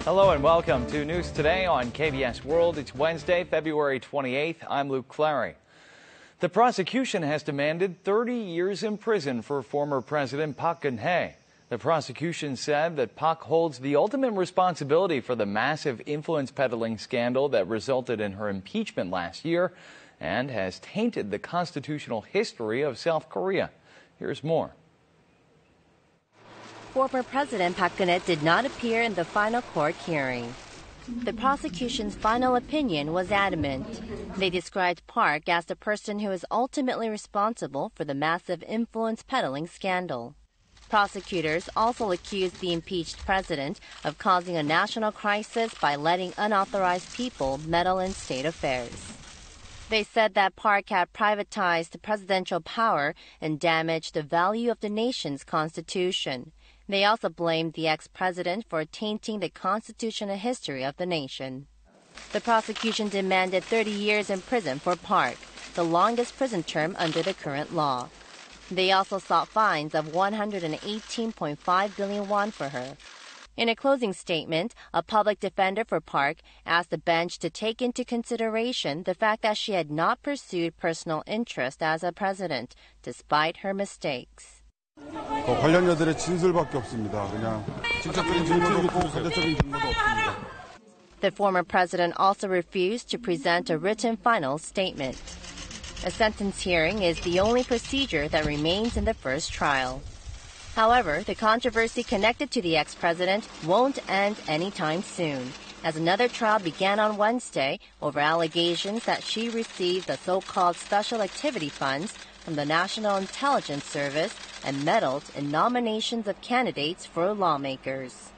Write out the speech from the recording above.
Hello and welcome to News Today on KBS World. It's Wednesday, February 28th. I'm Luke Clary. The prosecution has demanded 30 years in prison for former President Park Geun-hye. The prosecution said that Park holds the ultimate responsibility for the massive influence-peddling scandal that resulted in her impeachment last year and has tainted the constitutional history of South Korea. Here's more. Former President Park Geun-hye did not appear in the final court hearing. The prosecution's final opinion was adamant. They described Park as the person who is ultimately responsible for the massive influence-peddling scandal. Prosecutors also accused the impeached president of causing a national crisis by letting unauthorized people meddle in state affairs. They said that Park had privatized presidential power and damaged the value of the nation's constitution. They also blamed the ex-president for tainting the constitutional history of the nation. The prosecution demanded 30 years in prison for Park, the longest prison term under the current law. They also sought fines of 118.5 billion won for her. In a closing statement, a public defender for Park asked the bench to take into consideration the fact that she had not pursued personal interest as a president, despite her mistakes. 관련자들의 진술밖에 없습니다. 그냥 직접적인 증거도 없고 간접적인 증거도 없습니다. The former president also refused to present a written final statement. A sentence hearing is the only procedure that remains in the first trial. However, the controversy connected to the ex-president won't end anytime soon, as another trial began on Wednesday over allegations that she received the so-called special activity funds from the National Intelligence Service and meddled in nominations of candidates for lawmakers.